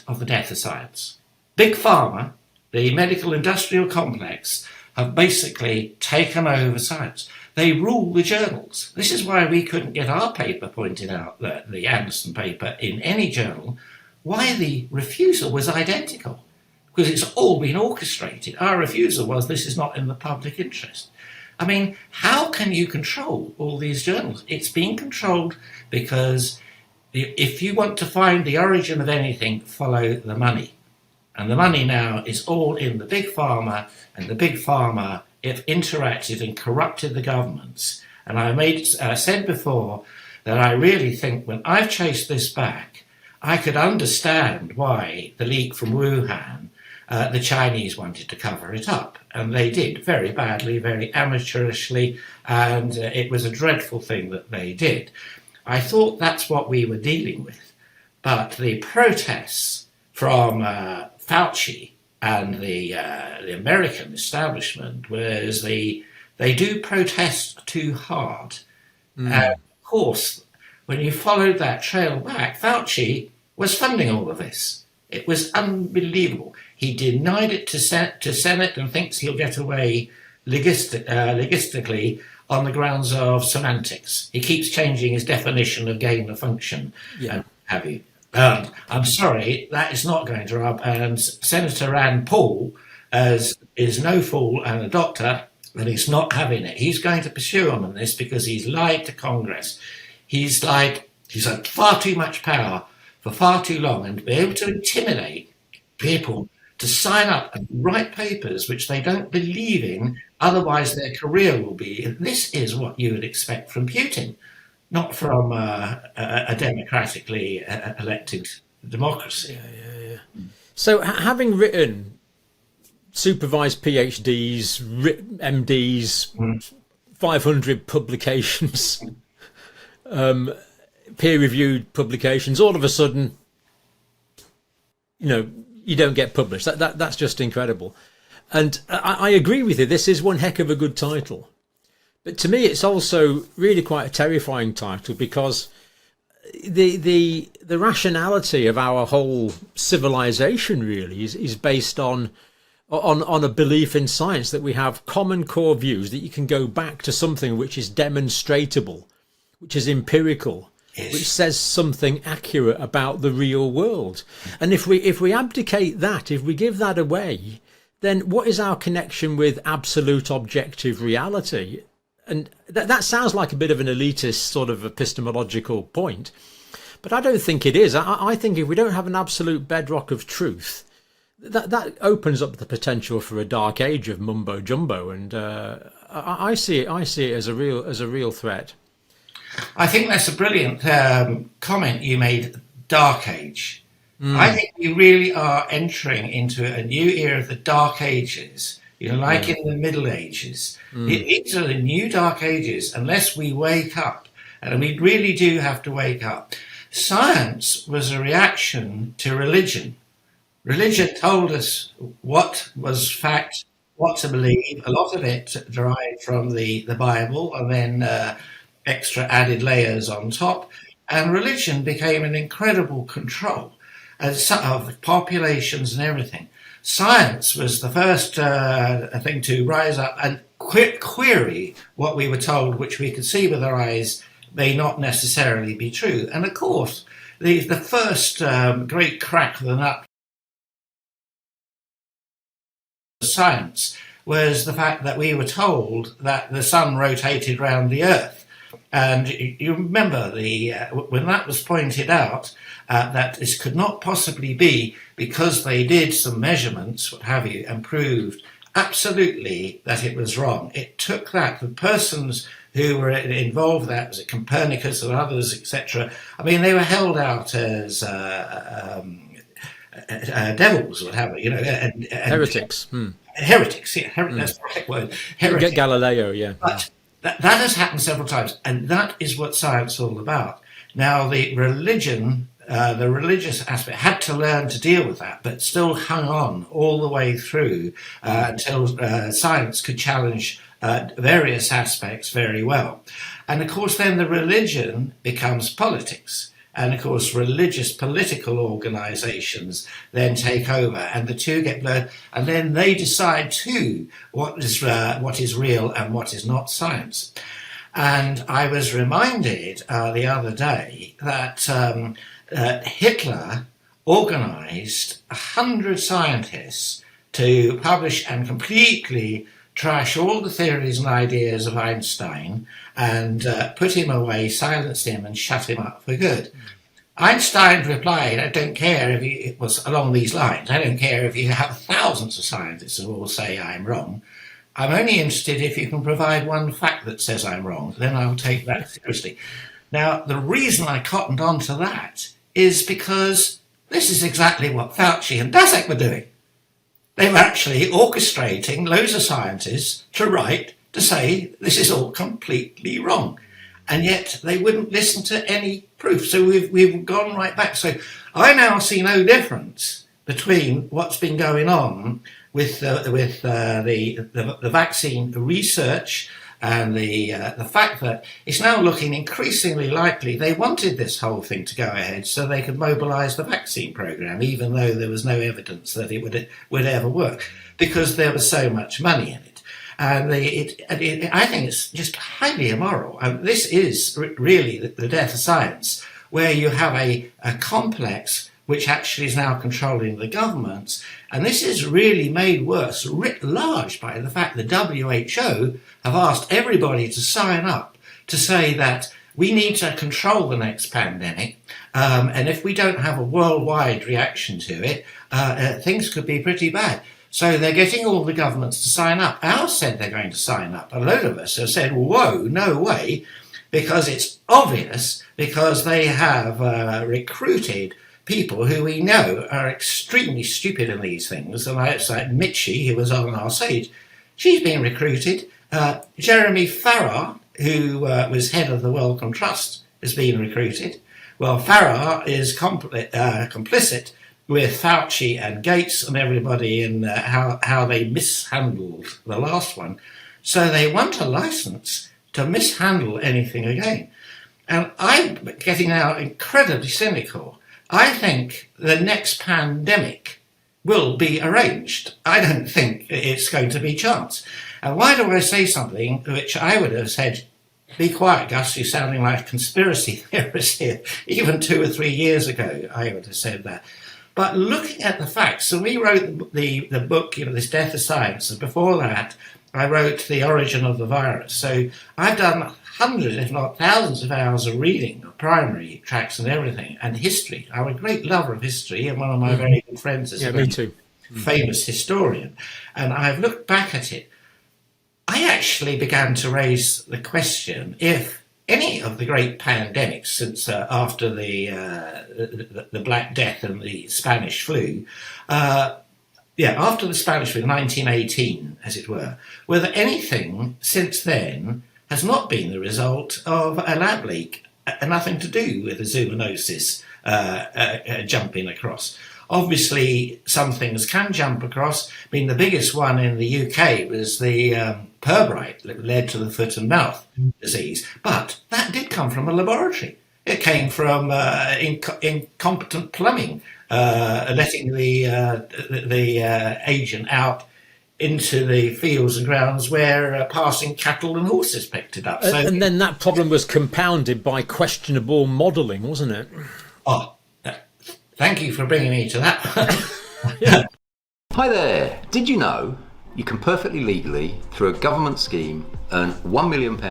of the death of science. Big Pharma, the medical industrial complex, have basically taken over science. They rule the journals. This is why we couldn't get our paper pointed out, the Anderson paper, in any journal, why the refusal was identical. Because it's all been orchestrated. Our refusal was, this is not in the public interest. I mean, how can you control all these journals? It's being controlled because if you want to find the origin of anything, follow the money. And the money now is all in the big pharma, and the big pharma have interacted and corrupted the governments. And I said before that I really think when I've chased this back, I could understand why the leak from Wuhan, the Chinese wanted to cover it up. And they did very badly, very amateurishly, and it was a dreadful thing that they did. I thought that's what we were dealing with. But the protests from Fauci and the American establishment was they do protest too hard. And of course, when you followed that trail back, Fauci was funding all of this. It was unbelievable. He denied it to Senate and thinks he'll get away logistically on the grounds of semantics. He keeps changing his definition of gain of function, and have you. I'm sorry, that is not going to rub. And Senator Rand Paul is no fool and a doctor, and he's not having it. He's going to pursue him on this because he's lied to Congress. He's had far too much power for far too long, and to be able to intimidate people to sign up and write papers which they don't believe in, otherwise their career will be. This is what you would expect from Putin, not from a democratically elected democracy. So having written supervised PhDs, MDs, 500 publications, peer-reviewed publications, all of a sudden, you don't get published. That's just incredible. And I agree with you. This is one heck of a good title. But to me, it's also really quite a terrifying title because the rationality of our whole civilization really is based on a belief in science, that we have common core views, that you can go back to something which is demonstrable, which is empirical, which says something accurate about the real world. And if we abdicate that, if we give that away, then what is our connection with absolute objective reality? And that sounds like a bit of an elitist sort of epistemological point, but I don't think it is. I think if we don't have an absolute bedrock of truth, that opens up the potential for a dark age of mumbo jumbo, and I see it as a real threat. I think that's a brilliant comment you made, dark age. I think we really are entering into a new era of the dark ages, like in the Middle Ages. These are the new dark ages unless we wake up, and we really do have to wake up. Science was a reaction to religion. Religion told us what was fact, what to believe. A lot of it derived from the Bible, and then extra added layers on top, and religion became an incredible control of populations and everything. Science was the first thing to rise up and query what we were told, which we could see with our eyes may not necessarily be true. And of course, the first great crack of the nut of science was the fact that we were told that the sun rotated round the earth. And you remember when that was pointed out, that this could not possibly be, because they did some measurements, what have you, and proved absolutely that it was wrong. It took that, the persons who were involved, that was it Copernicus and others, etc. I mean, they were held out as devils, what have you, and heretics. Heretics, that's the right word. Heretics. Galileo, yeah. But that has happened several times, and that is what science is all about. Now, the religious aspect had to learn to deal with that, but still hung on all the way through until science could challenge various aspects very well. And of course, then the religion becomes politics. And of course, religious political organisations then take over, and the two get blurred, and then they decide too what is real and what is not science. And I was reminded the other day that Hitler organised 100 scientists to publish and completely trash all the theories and ideas of Einstein and put him away, silence him and shut him up for good. Einstein replied, I don't care if it was along these lines, I don't care if you have thousands of scientists who all say I'm wrong. I'm only interested if you can provide one fact that says I'm wrong, then I'll take that seriously. Now, the reason I cottoned on to that is because this is exactly what Fauci and Daszak were doing. They were actually orchestrating loads of scientists to say this is all completely wrong. And yet they wouldn't listen to any proof. So we've gone right back. So I now see no difference between what's been going on with the vaccine research and the fact that it's now looking increasingly likely they wanted this whole thing to go ahead so they could mobilise the vaccine programme, even though there was no evidence that it would ever work, because there was so much money in it. And I think it's just highly immoral. And this is really the death of science, where you have a complex which actually is now controlling the governments. And this is really made worse, writ large, by the fact the WHO have asked everybody to sign up to say that we need to control the next pandemic. And if we don't have a worldwide reaction to it, things could be pretty bad. So they're getting all the governments to sign up. Ours said they're going to sign up. A load of us have said, whoa, no way, because it's obvious, because they have recruited people who we know are extremely stupid in these things. And it's like Mitchie, who was on our stage, she's been recruited. Jeremy Farrar, who was head of the Wellcome Trust, has been recruited. Well, Farrar is complicit with Fauci and Gates and everybody in how they mishandled the last one. So they want a license to mishandle anything again. And I'm getting now incredibly cynical. I think the next pandemic will be arranged. I don't think it's going to be chance. And why do I say something which I would have said, be quiet, Gus, you're sounding like a conspiracy theorist here. Even 2 or 3 years ago, I would have said that. But looking at the facts, so we wrote the book, This Death of Science, and before that, I wrote The Origin of the Virus. So I've done hundreds, if not thousands of hours of reading of primary tracts and everything, and history. I'm a great lover of history, and one of my very good friends is a me too. famous historian. And I've looked back at it. I actually began to raise the question if any of the great pandemics since after the Black Death and the Spanish flu, after the Spanish flu, 1918, as it were, whether anything since then has not been the result of a lab leak, nothing to do with the zoonosis jumping across. Obviously, some things can jump across. I mean, the biggest one in the UK was the Pirbright that led to the foot and mouth disease. But that did come from a laboratory. It came from incompetent plumbing, letting the agent out into the fields and grounds where passing cattle and horses picked it up. And then that problem was compounded by questionable modelling, wasn't it? Oh, thank you for bringing me to that. Hi there. Did you know you can perfectly legally, through a government scheme, earn £1 million